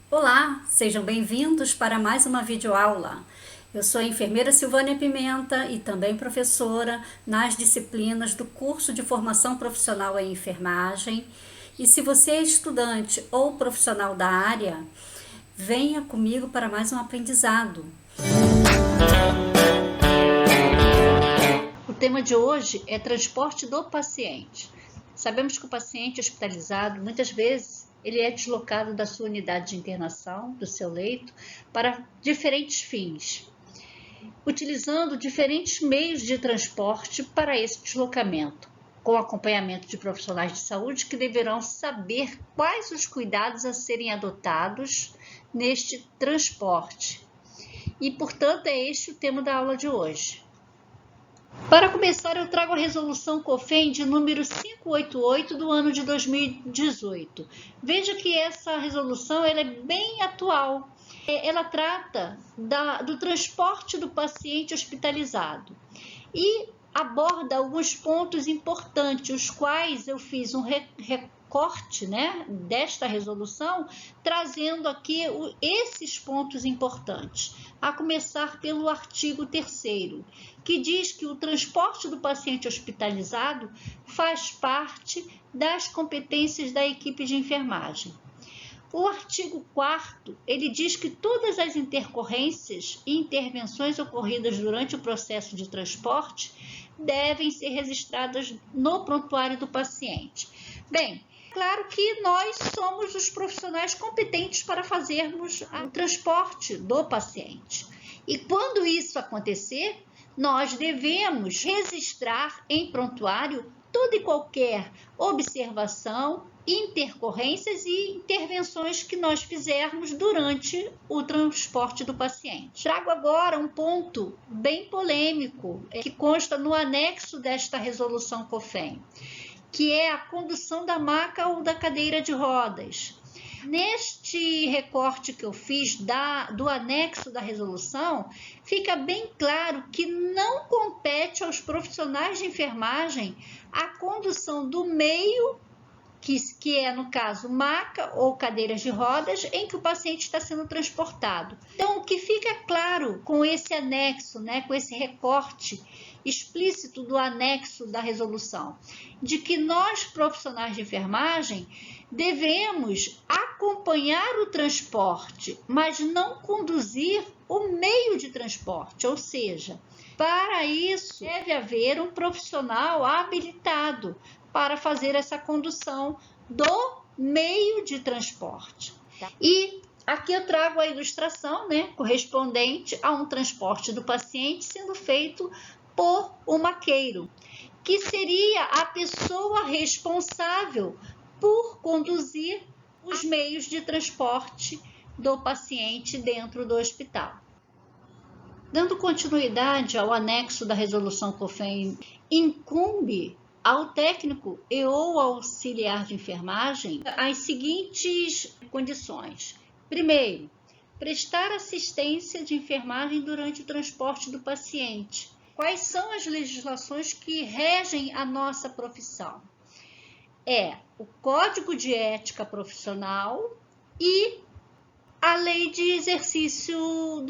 Olá, sejam bem-vindos para mais uma videoaula. Eu sou a enfermeira Silvânia Pimenta e também professora nas disciplinas do curso de formação profissional em enfermagem. E se você é estudante ou profissional da área, venha comigo para mais um aprendizado. O tema de hoje é transporte do paciente. Sabemos que o paciente hospitalizado, muitas vezes, ele é deslocado da sua unidade de internação, do seu leito, para diferentes fins, utilizando diferentes meios de transporte para esse deslocamento, com acompanhamento de profissionais de saúde que deverão saber quais os cuidados a serem adotados neste transporte. E, portanto, é este o tema da aula de hoje. Para começar, eu trago a resolução COFEM de número 588 do ano de 2018. Veja que essa resolução ela é bem atual. Ela trata do transporte do paciente hospitalizado e aborda alguns pontos importantes, os quais eu fiz um recorte, desta resolução, trazendo aqui esses pontos importantes, a começar pelo artigo 3º, que diz que o transporte do paciente hospitalizado faz parte das competências da equipe de enfermagem. O artigo 4º, ele diz que todas as intercorrências e intervenções ocorridas durante o processo de transporte devem ser registradas no prontuário do paciente. Bem, claro que nós somos os profissionais competentes para fazermos o transporte do paciente. E quando isso acontecer, nós devemos registrar em prontuário toda e qualquer observação, intercorrências e intervenções que nós fizermos durante o transporte do paciente. Trago agora um ponto bem polêmico, que consta no anexo desta resolução COFEM, que é a condução da maca ou da cadeira de rodas. Neste recorte que eu fiz do anexo da resolução, fica bem claro que não compete aos profissionais de enfermagem a condução do meio, que é, no caso, maca ou cadeiras de rodas, em que o paciente está sendo transportado. Então, o que fica claro com esse anexo, com esse recorte explícito do anexo da resolução, de que nós, profissionais de enfermagem, devemos acompanhar o transporte, mas não conduzir o meio de transporte, ou seja, para isso deve haver um profissional habilitado para fazer essa condução do meio de transporte. E aqui eu trago a ilustração, correspondente a um transporte do paciente sendo feito por um maqueiro, que seria a pessoa responsável por conduzir os meios de transporte do paciente dentro do hospital. Dando continuidade ao anexo da resolução COFEM, incumbe ao técnico e ou auxiliar de enfermagem as seguintes condições. Primeiro, prestar assistência de enfermagem durante o transporte do paciente. Quais são as legislações que regem a nossa profissão? É o Código de Ética Profissional e a Lei de Exercício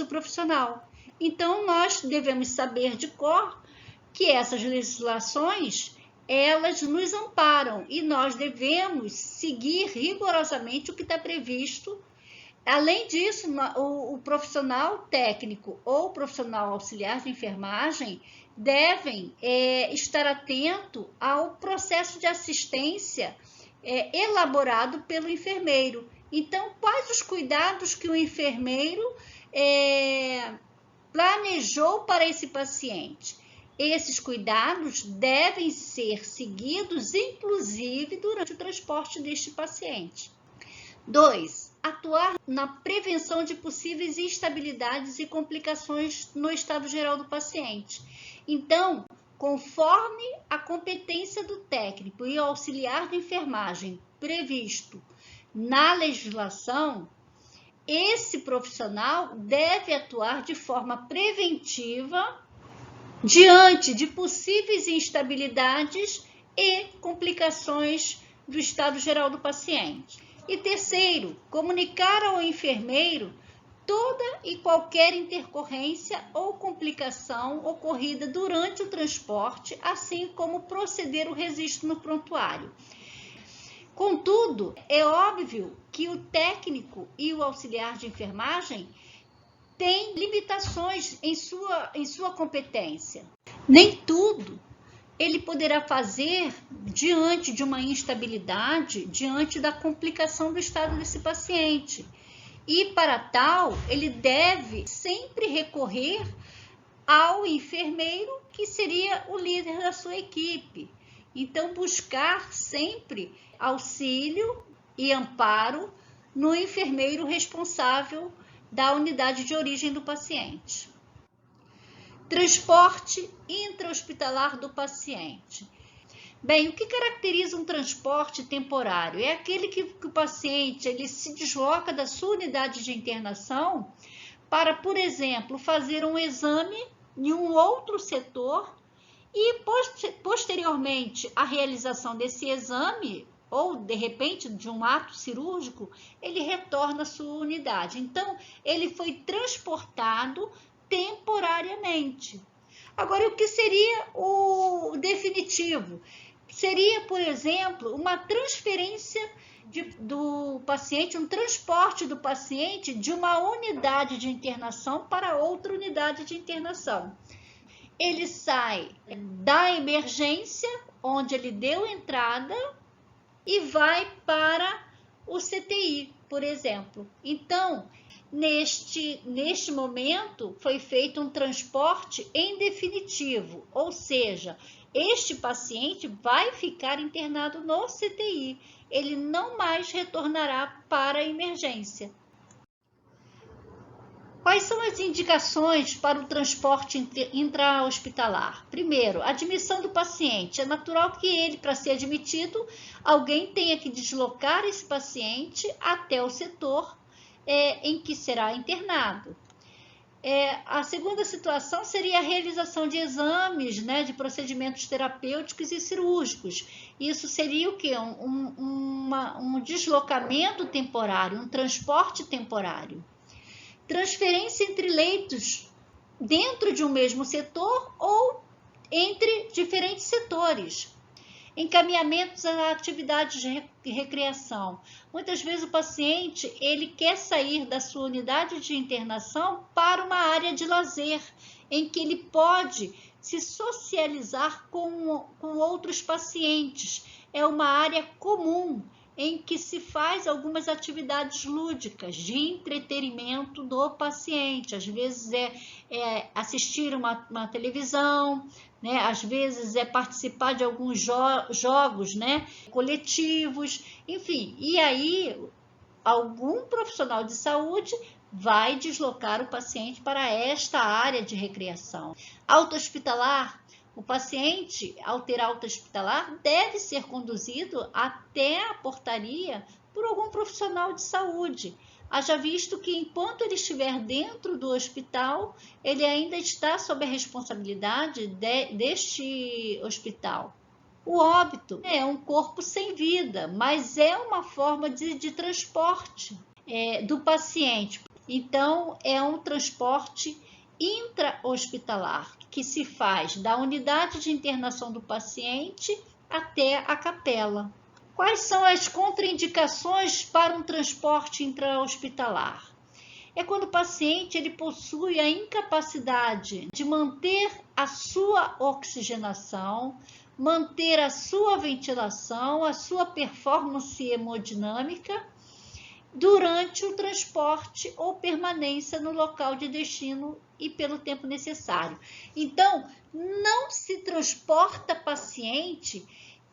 Profissional. Então, nós devemos saber de cor que essas legislações, elas nos amparam e nós devemos seguir rigorosamente o que está previsto. Além disso, o profissional técnico ou profissional auxiliar de enfermagem devem estar atento ao processo de assistência elaborado pelo enfermeiro. Então, quais os cuidados que o enfermeiro planejou para esse paciente? Esses cuidados devem ser seguidos, inclusive, durante o transporte deste paciente. 2. Atuar na prevenção de possíveis instabilidades e complicações no estado geral do paciente. Então, conforme a competência do técnico e auxiliar de enfermagem previsto na legislação, esse profissional deve atuar de forma preventiva diante de possíveis instabilidades e complicações do estado geral do paciente. E terceiro, comunicar ao enfermeiro toda e qualquer intercorrência ou complicação ocorrida durante o transporte, assim como proceder o registro no prontuário. Contudo, é óbvio que o técnico e o auxiliar de enfermagem têm limitações em sua competência. Nem tudo ele poderá fazer diante de uma instabilidade, diante da complicação do estado desse paciente. E, para tal, ele deve sempre recorrer ao enfermeiro, que seria o líder da sua equipe. Então, buscar sempre auxílio e amparo no enfermeiro responsável da unidade de origem do paciente. Transporte intra-hospitalar do paciente. Bem, o que caracteriza um transporte temporário? É aquele que o paciente ele se desloca da sua unidade de internação para, por exemplo, fazer um exame em um outro setor e, posteriormente à realização desse exame, ou de repente de um ato cirúrgico, ele retorna à sua unidade. Então, ele foi transportado temporariamente. Agora, o que seria o definitivo? Seria, por exemplo, uma transferência do paciente, um transporte do paciente de uma unidade de internação para outra unidade de internação. Ele sai da emergência, onde ele deu entrada, e vai para o CTI, por exemplo. Então, neste momento, foi feito um transporte em definitivo, ou seja, este paciente vai ficar internado no CTI, ele não mais retornará para a emergência. Quais são as indicações para o transporte intra-hospitalar? Primeiro, admissão do paciente. É natural que ele, para ser admitido, alguém tenha que deslocar esse paciente até o setor em que será internado. A segunda situação seria a realização de exames, de procedimentos terapêuticos e cirúrgicos. Isso seria o quê? Um deslocamento temporário, um transporte temporário. Transferência entre leitos dentro de um mesmo setor ou entre diferentes setores. Encaminhamentos a atividades de recreação. Muitas vezes o paciente ele quer sair da sua unidade de internação para uma área de lazer, em que ele pode se socializar com outros pacientes. É uma área comum em que se faz algumas atividades lúdicas de entretenimento do paciente. Às vezes é assistir uma televisão, às vezes é participar de alguns jogos, coletivos, enfim. E aí, algum profissional de saúde vai deslocar o paciente para esta área de recreação. Alta hospitalar. O paciente, ao ter alta hospitalar, deve ser conduzido até a portaria por algum profissional de saúde. Haja visto que, enquanto ele estiver dentro do hospital, ele ainda está sob a responsabilidade deste hospital. O óbito é um corpo sem vida, mas é uma forma de transporte do paciente. Então, é um transporte intra-hospitalar, que se faz da unidade de internação do paciente até a capela. Quais são as contraindicações para um transporte intra-hospitalar? É quando o paciente ele possui a incapacidade de manter a sua oxigenação, manter a sua ventilação, a sua performance hemodinâmica durante o transporte ou permanência no local de destino e pelo tempo necessário. Então, não se transporta paciente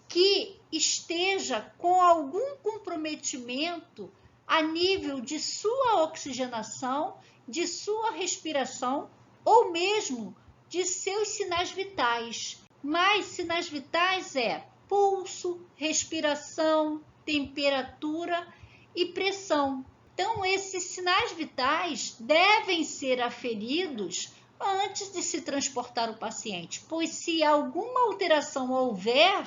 que esteja com algum comprometimento a nível de sua oxigenação, de sua respiração ou mesmo de seus sinais vitais. Mas sinais vitais pulso, respiração, temperatura e pressão. Então, esses sinais vitais devem ser aferidos antes de se transportar o paciente, pois se alguma alteração houver,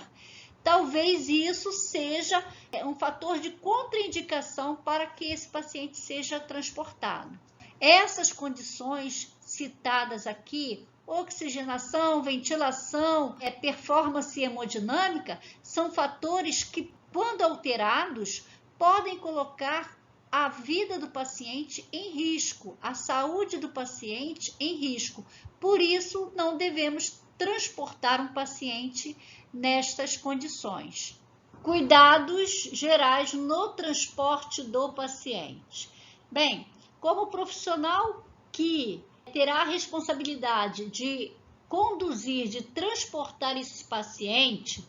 talvez isso seja um fator de contraindicação para que esse paciente seja transportado. Essas condições citadas aqui, oxigenação, ventilação, performance hemodinâmica, são fatores que, quando alterados, podem colocar a vida do paciente em risco, a saúde do paciente em risco. Por isso, não devemos transportar um paciente nestas condições. Cuidados gerais no transporte do paciente. Bem, como profissional que terá a responsabilidade de conduzir, de transportar esse paciente,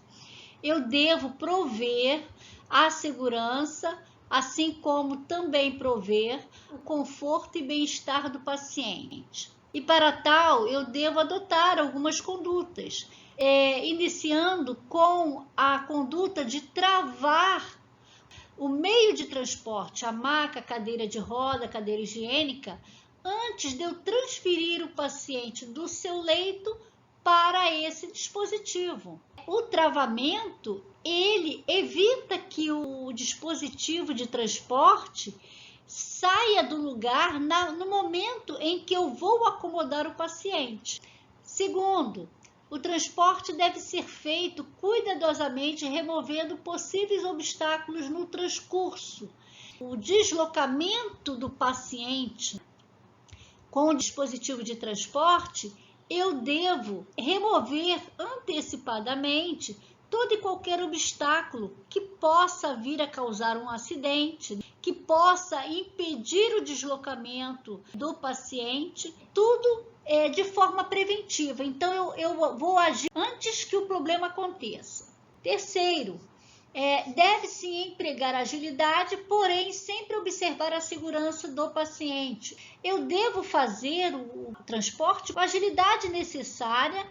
eu devo prover a segurança, assim como também prover o conforto e bem-estar do paciente. E para tal, eu devo adotar algumas condutas, iniciando com a conduta de travar o meio de transporte, a maca, cadeira de roda, cadeira higiênica, antes de eu transferir o paciente do seu leito para esse dispositivo. O travamento, ele evita que o dispositivo de transporte saia do lugar no momento em que eu vou acomodar o paciente. Segundo, o transporte deve ser feito cuidadosamente, removendo possíveis obstáculos no transcurso. O deslocamento do paciente com o dispositivo de transporte, eu devo remover antecipadamente todo e qualquer obstáculo que possa vir a causar um acidente, que possa impedir o deslocamento do paciente, tudo de forma preventiva. Então, eu vou agir antes que o problema aconteça. Terceiro, deve-se empregar agilidade, porém sempre observar a segurança do paciente. Eu devo fazer o transporte com a agilidade necessária,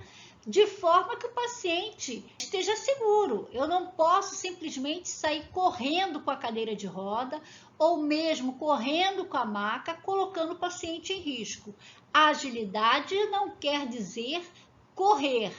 de forma que o paciente esteja seguro. Eu não posso simplesmente sair correndo com a cadeira de roda ou mesmo correndo com a maca, colocando o paciente em risco. A agilidade não quer dizer correr.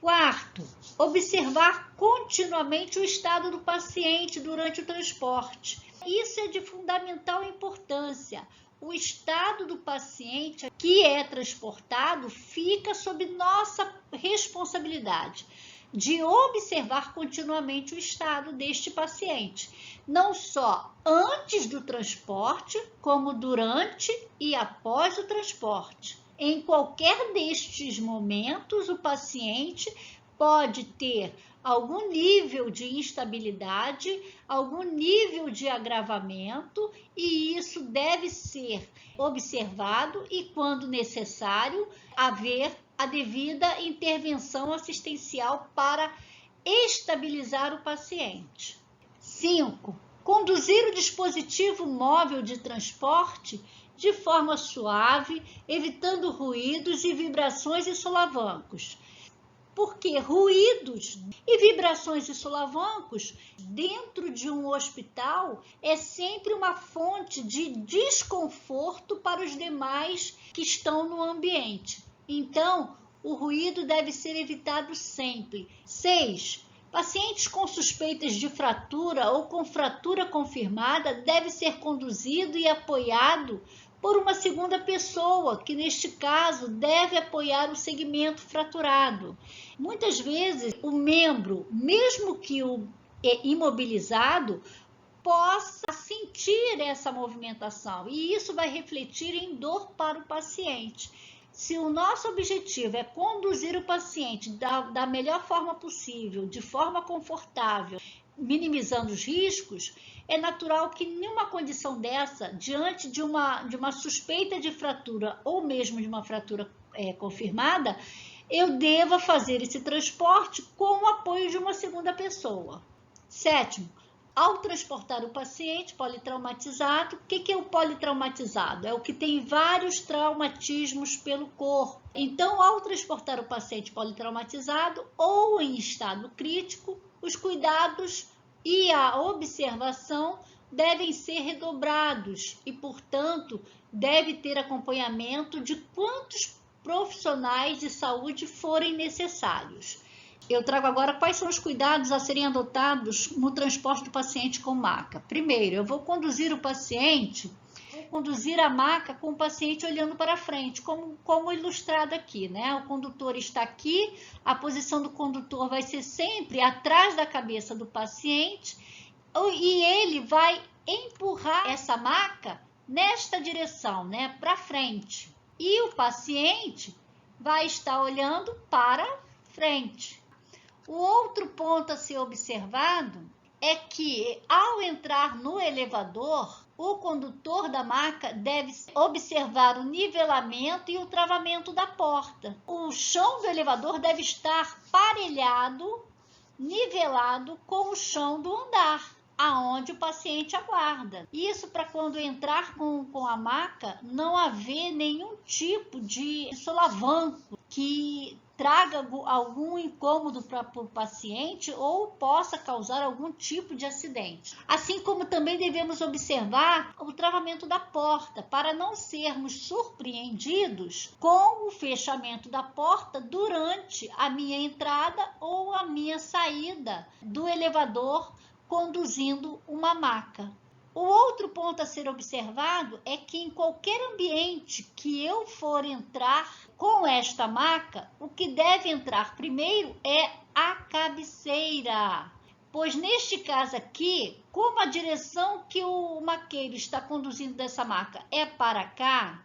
Quarto, observar continuamente o estado do paciente durante o transporte. Isso é de fundamental importância. O estado do paciente que é transportado fica sob nossa responsabilidade de observar continuamente o estado deste paciente, não só antes do transporte, como durante e após o transporte. Em qualquer destes momentos, o paciente pode ter algum nível de instabilidade, algum nível de agravamento, e isso deve ser observado e, quando necessário, haver a devida intervenção assistencial para estabilizar o paciente. 5. Conduzir o dispositivo móvel de transporte de forma suave, evitando ruídos e vibrações e solavancos. Porque ruídos e vibrações e solavancos dentro de um hospital é sempre uma fonte de desconforto para os demais que estão no ambiente. Então, o ruído deve ser evitado sempre. 6. Pacientes com suspeitas de fratura ou com fratura confirmada devem ser conduzido e apoiado por uma segunda pessoa, que neste caso deve apoiar o segmento fraturado. Muitas vezes o membro, mesmo que o imobilizado, possa sentir essa movimentação e isso vai refletir em dor para o paciente. Se o nosso objetivo é conduzir o paciente da melhor forma possível, de forma confortável, minimizando os riscos, é natural que nenhuma condição dessa, diante de uma suspeita de fratura ou mesmo de uma fratura confirmada, eu deva fazer esse transporte com o apoio de uma segunda pessoa. 7. Ao transportar o paciente politraumatizado, o que é o politraumatizado? É o que tem vários traumatismos pelo corpo. Então, ao transportar o paciente politraumatizado ou em estado crítico, os cuidados e a observação devem ser redobrados e, portanto, deve ter acompanhamento de quantos profissionais de saúde forem necessários. Eu trago agora quais são os cuidados a serem adotados no transporte do paciente com maca. Primeiro, eu vou conduzir a maca com o paciente olhando para frente, como ilustrado aqui, né? O condutor está aqui, a posição do condutor vai ser sempre atrás da cabeça do paciente e ele vai empurrar essa maca nesta direção, né? Para frente. E o paciente vai estar olhando para frente. O outro ponto a ser observado é que, ao entrar no elevador, o condutor da maca deve observar o nivelamento e o travamento da porta. O chão do elevador deve estar parelhado, nivelado com o chão do andar, aonde o paciente aguarda. Isso para quando entrar com a maca, não haver nenhum tipo de solavanco que traga algum incômodo para o paciente ou possa causar algum tipo de acidente. Assim como também devemos observar o travamento da porta, para não sermos surpreendidos com o fechamento da porta durante a minha entrada ou a minha saída do elevador conduzindo uma maca. O outro ponto a ser observado é que em qualquer ambiente que eu for entrar com esta maca, o que deve entrar primeiro é a cabeceira. Pois neste caso aqui, como a direção que o maqueiro está conduzindo dessa maca é para cá,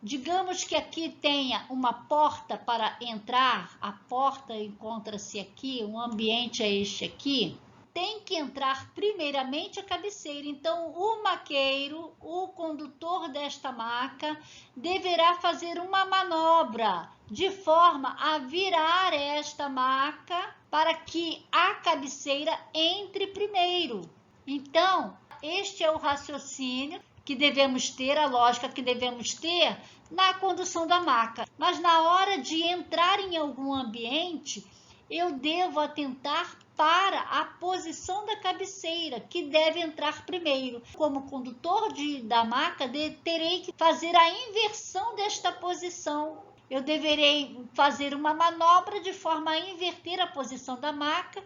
digamos que aqui tenha uma porta para entrar, a porta encontra-se aqui, o ambiente é este aqui, tem que entrar primeiramente a cabeceira. Então, o maqueiro, o condutor desta maca, deverá fazer uma manobra de forma a virar esta maca para que a cabeceira entre primeiro. Então, este é o raciocínio que devemos ter, a lógica que devemos ter na condução da maca. Mas na hora de entrar em algum ambiente, eu devo atentar para a posição da cabeceira, que deve entrar primeiro. Como condutor da maca, terei que fazer a inversão desta posição. Eu deverei fazer uma manobra de forma a inverter a posição da maca,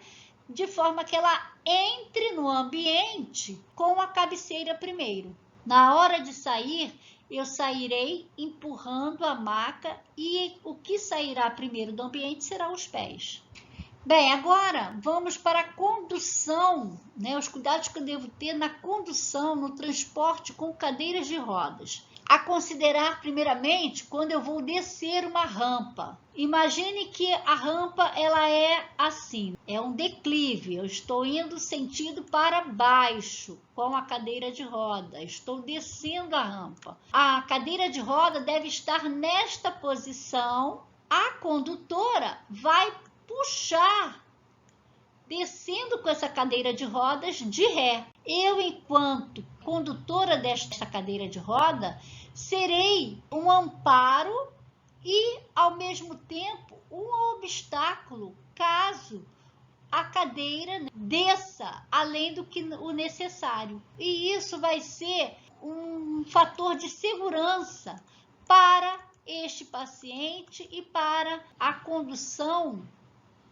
de forma que ela entre no ambiente com a cabeceira primeiro. Na hora de sair, eu sairei empurrando a maca e o que sairá primeiro do ambiente serão os pés. Bem, agora vamos para a condução, né? Os cuidados que eu devo ter na condução, no transporte com cadeiras de rodas. A considerar primeiramente quando eu vou descer uma rampa. Imagine que a rampa ela é assim, é um declive, eu estou indo sentido para baixo com a cadeira de roda, estou descendo a rampa. A cadeira de roda deve estar nesta posição, a condutora vai puxar, descendo com essa cadeira de rodas de ré. Eu, enquanto condutora desta cadeira de roda, serei um amparo e, ao mesmo tempo, um obstáculo caso a cadeira desça além do que o necessário. E isso vai ser um fator de segurança para este paciente e para a condução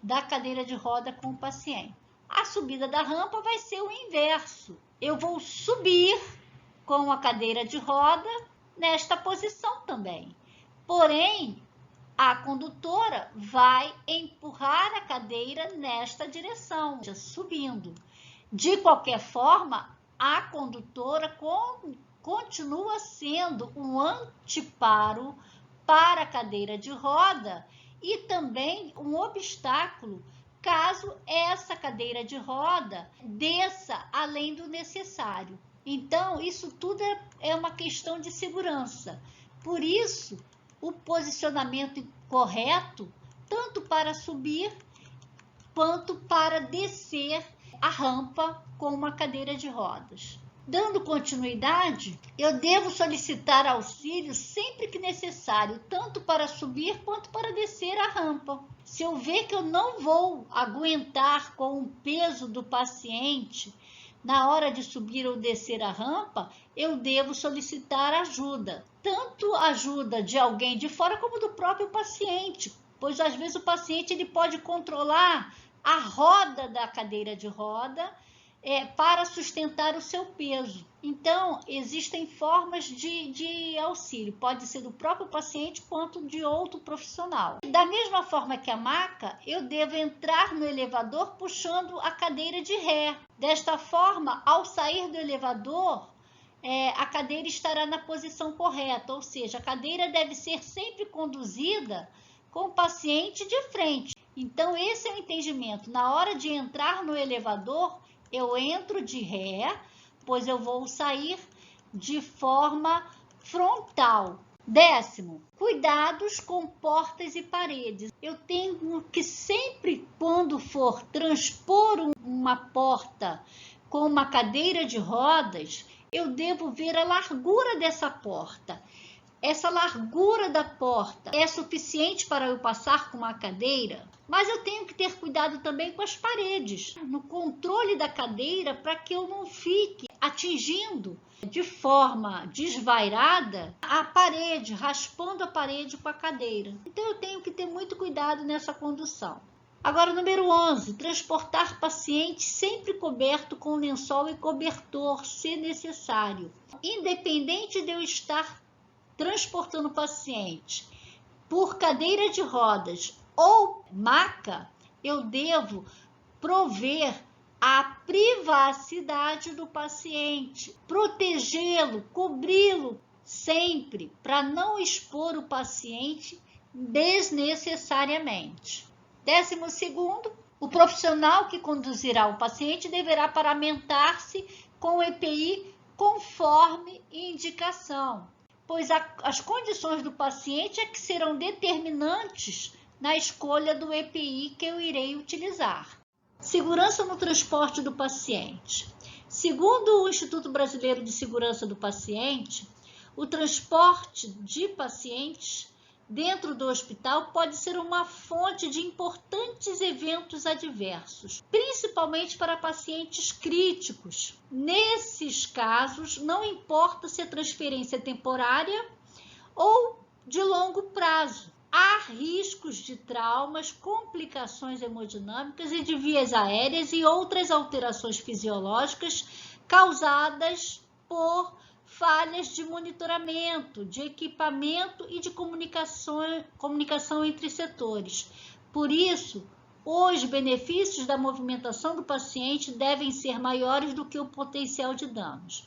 da cadeira de roda com o paciente. A subida da rampa vai ser o inverso. Eu vou subir com a cadeira de roda nesta posição também. Porém, a condutora vai empurrar a cadeira nesta direção, subindo. De qualquer forma, a condutora continua sendo um anteparo para a cadeira de roda e também um obstáculo caso essa cadeira de roda desça além do necessário. Então, isso tudo é uma questão de segurança. Por isso, o posicionamento correto, tanto para subir quanto para descer a rampa com uma cadeira de rodas. Dando continuidade, eu devo solicitar auxílio sempre que necessário, tanto para subir quanto para descer a rampa. Se eu ver que eu não vou aguentar com o peso do paciente na hora de subir ou descer a rampa, eu devo solicitar ajuda. Tanto ajuda de alguém de fora como do próprio paciente, pois às vezes o paciente ele pode controlar a roda da cadeira de roda para sustentar o seu peso. Então, existem formas de auxílio, pode ser do próprio paciente quanto de outro profissional. Da mesma forma que a maca, eu devo entrar no elevador puxando a cadeira de ré. Desta forma, ao sair do elevador, a cadeira estará na posição correta, ou seja, a cadeira deve ser sempre conduzida com o paciente de frente. Então, esse é o entendimento. Na hora de entrar no elevador, eu entro de ré, pois eu vou sair de forma frontal. 10º, cuidados com portas e paredes. Eu tenho que sempre, quando for transpor uma porta com uma cadeira de rodas, eu devo ver a largura dessa porta. Essa largura da porta é suficiente para eu passar com uma cadeira? Mas eu tenho que ter cuidado também com as paredes, no controle da cadeira, para que eu não fique atingindo de forma desvairada a parede, raspando a parede com a cadeira. Então eu tenho que ter muito cuidado nessa condução. Agora, número 11, transportar paciente sempre coberto com lençol e cobertor, se necessário. Independente de eu estar transportando o paciente por cadeira de rodas ou maca, eu devo prover a privacidade do paciente, protegê-lo, cobri-lo sempre, para não expor o paciente desnecessariamente. 12º, o profissional que conduzirá o paciente deverá paramentar-se com o EPI conforme indicação, pois as condições do paciente é que serão determinantes na escolha do EPI que eu irei utilizar. Segurança no transporte do paciente. Segundo o Instituto Brasileiro de Segurança do Paciente, o transporte de pacientes dentro do hospital pode ser uma fonte de importantes eventos adversos, principalmente para pacientes críticos. Nesses casos, não importa se a transferência é temporária ou de longo prazo. Há riscos de traumas, complicações hemodinâmicas e de vias aéreas e outras alterações fisiológicas causadas por falhas de monitoramento, de equipamento e de comunicação entre setores. Por isso, os benefícios da movimentação do paciente devem ser maiores do que o potencial de danos.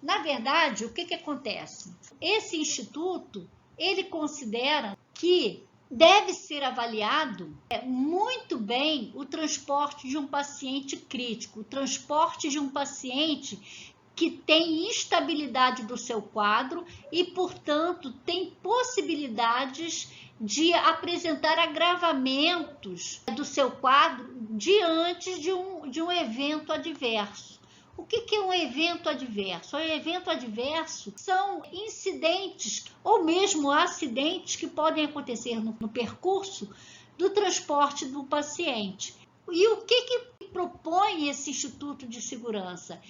Na verdade, o que acontece? Esse instituto, ele considera que deve ser avaliado muito bem o transporte de um paciente crítico, o transporte de um paciente que tem instabilidade do seu quadro e, portanto, tem possibilidades de apresentar agravamentos do seu quadro diante de um evento adverso. O que é um evento adverso? Um evento adverso são incidentes ou mesmo acidentes que podem acontecer no percurso do transporte do paciente. E o que propõe esse Instituto de Segurança?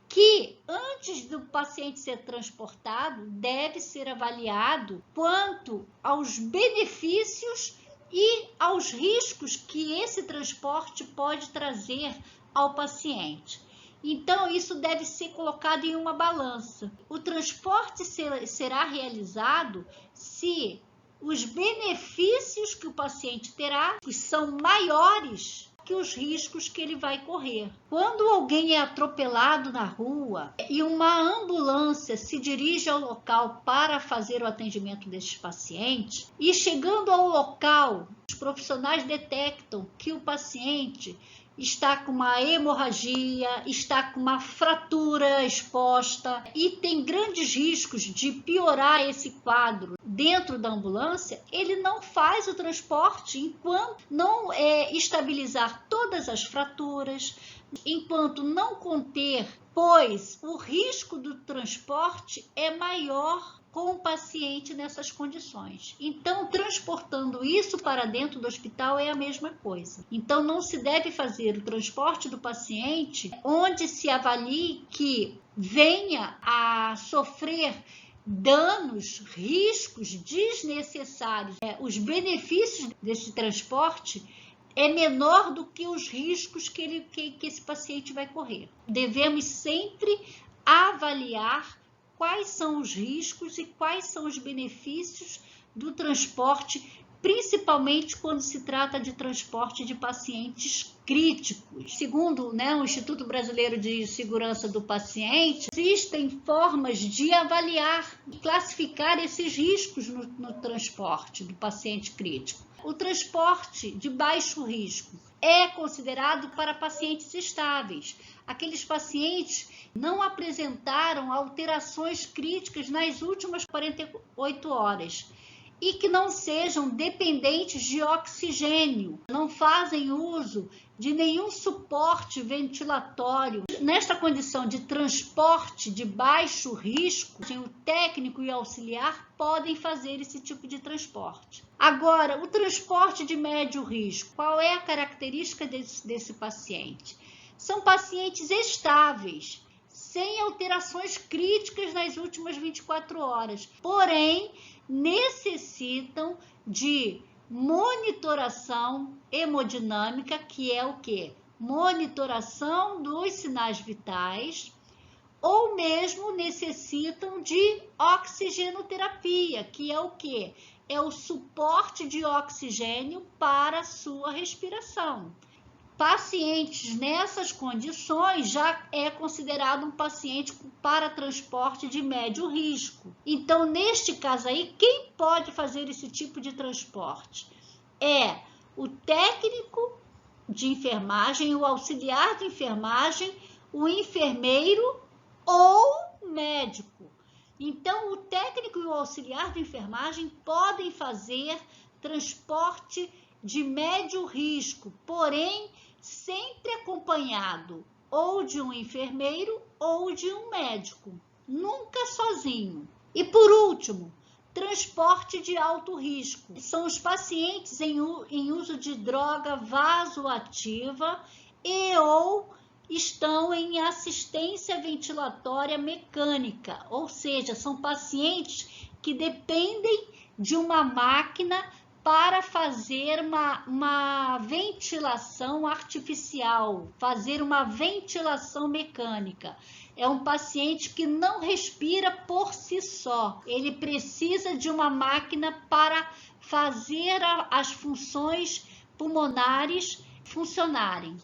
Que antes do paciente ser transportado, deve ser avaliado quanto aos benefícios e aos riscos que esse transporte pode trazer ao paciente. Então, isso deve ser colocado em uma balança. O transporte será realizado se os benefícios que o paciente terá são maiores que os riscos que ele vai correr. Quando alguém é atropelado na rua e uma ambulância se dirige ao local para fazer o atendimento desses pacientes, e chegando ao local, os profissionais detectam que o paciente está com uma hemorragia, está com uma fratura exposta e tem grandes riscos de piorar esse quadro dentro da ambulância, ele não faz o transporte enquanto não estabilizar todas as fraturas, enquanto não conter, pois o risco do transporte é maior com o paciente nessas condições. Então, transportando isso para dentro do hospital é a mesma coisa. Então, não se deve fazer o transporte do paciente onde se avalie que venha a sofrer danos, riscos desnecessários. Os benefícios desse transporte é menor do que os riscos que esse paciente vai correr. Devemos sempre avaliar quais são os riscos e quais são os benefícios do transporte, principalmente quando se trata de transporte de pacientes críticos. Segundo, o Instituto Brasileiro de Segurança do Paciente, existem formas de avaliar e classificar esses riscos no transporte do paciente crítico. O transporte de baixo risco é considerado para pacientes estáveis. Aqueles pacientes não apresentaram alterações críticas nas últimas 48 horas e que não sejam dependentes de oxigênio, não fazem uso de nenhum suporte ventilatório. Nesta condição de transporte de baixo risco, o técnico e o auxiliar podem fazer esse tipo de transporte. Agora, o transporte de médio risco, qual é a característica desse paciente? São pacientes estáveis, sem alterações críticas nas últimas 24 horas, porém necessitam de monitoração hemodinâmica, que é o quê? Monitoração dos sinais vitais, ou mesmo necessitam de oxigenoterapia, que é o quê? É o suporte de oxigênio para a sua respiração. Pacientes nessas condições já é considerado um paciente para transporte de médio risco. Então, neste caso aí, quem pode fazer esse tipo de transporte? É o técnico de enfermagem, o auxiliar de enfermagem, o enfermeiro ou médico. Então, o técnico e o auxiliar de enfermagem podem fazer transporte de médio risco, porém, sempre acompanhado ou de um enfermeiro ou de um médico, nunca sozinho. E por último, transporte de alto risco. São os pacientes em uso de droga vasoativa e ou estão em assistência ventilatória mecânica, ou seja, são pacientes que dependem de uma máquina para fazer uma ventilação artificial, fazer uma ventilação mecânica. É um paciente que não respira por si só. Ele precisa de uma máquina para fazer as funções pulmonares funcionarem.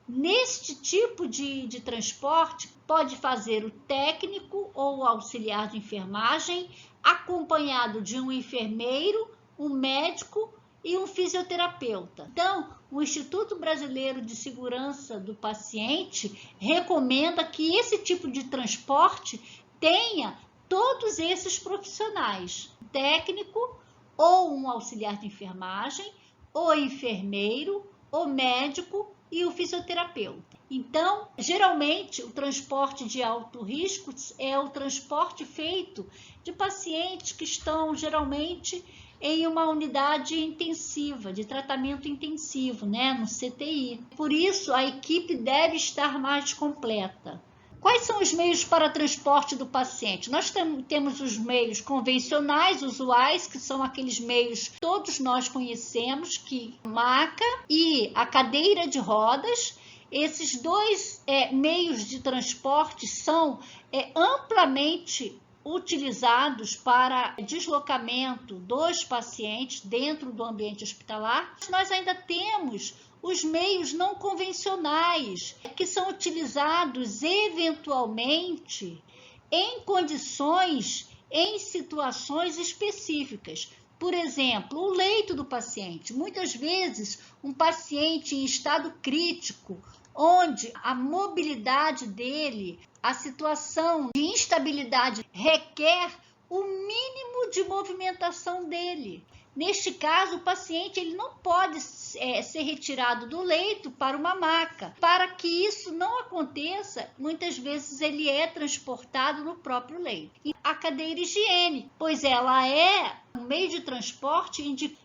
Neste tipo de transporte, pode fazer o técnico ou o auxiliar de enfermagem, acompanhado de um enfermeiro, um médico e um fisioterapeuta. Então, o Instituto Brasileiro de Segurança do Paciente recomenda que esse tipo de transporte tenha todos esses profissionais: técnico ou um auxiliar de enfermagem, o enfermeiro, o médico e o fisioterapeuta. Então, geralmente, o transporte de alto risco é o transporte feito de pacientes que estão geralmente em uma unidade intensiva, de tratamento intensivo, no CTI. Por isso, a equipe deve estar mais completa. Quais são os meios para transporte do paciente? Nós temos os meios convencionais, usuais, que são aqueles meios que todos nós conhecemos, que a maca e a cadeira de rodas. Esses dois meios de transporte são amplamente utilizados para deslocamento dos pacientes dentro do ambiente hospitalar. Nós ainda temos os meios não convencionais, que são utilizados eventualmente em condições, em situações específicas. Por exemplo, o leito do paciente. Muitas vezes, um paciente em estado crítico, onde a mobilidade dele, a situação de instabilidade requer o mínimo de movimentação dele. Neste caso, o paciente ele não pode ser retirado do leito para uma maca. Para que isso não aconteça, muitas vezes ele é transportado no próprio leito. E a cadeira higiênica, pois ela é um meio de transporte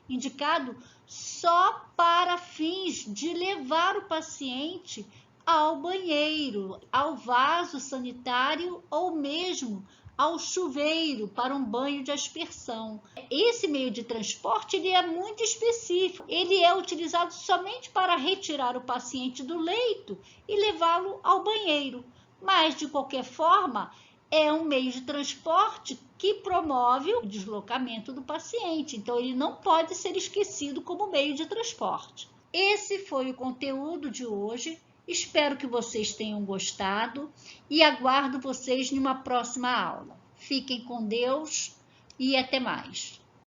indicado só para fins de levar o paciente ao banheiro, ao vaso sanitário ou mesmo ao chuveiro para um banho de aspersão. Esse meio de transporte ele é muito específico. Ele é utilizado somente para retirar o paciente do leito e levá-lo ao banheiro. Mas, de qualquer forma, é um meio de transporte que promove o deslocamento do paciente. Então, ele não pode ser esquecido como meio de transporte. Esse foi o conteúdo de hoje. Espero que vocês tenham gostado e aguardo vocês numa próxima aula. Fiquem com Deus e até mais.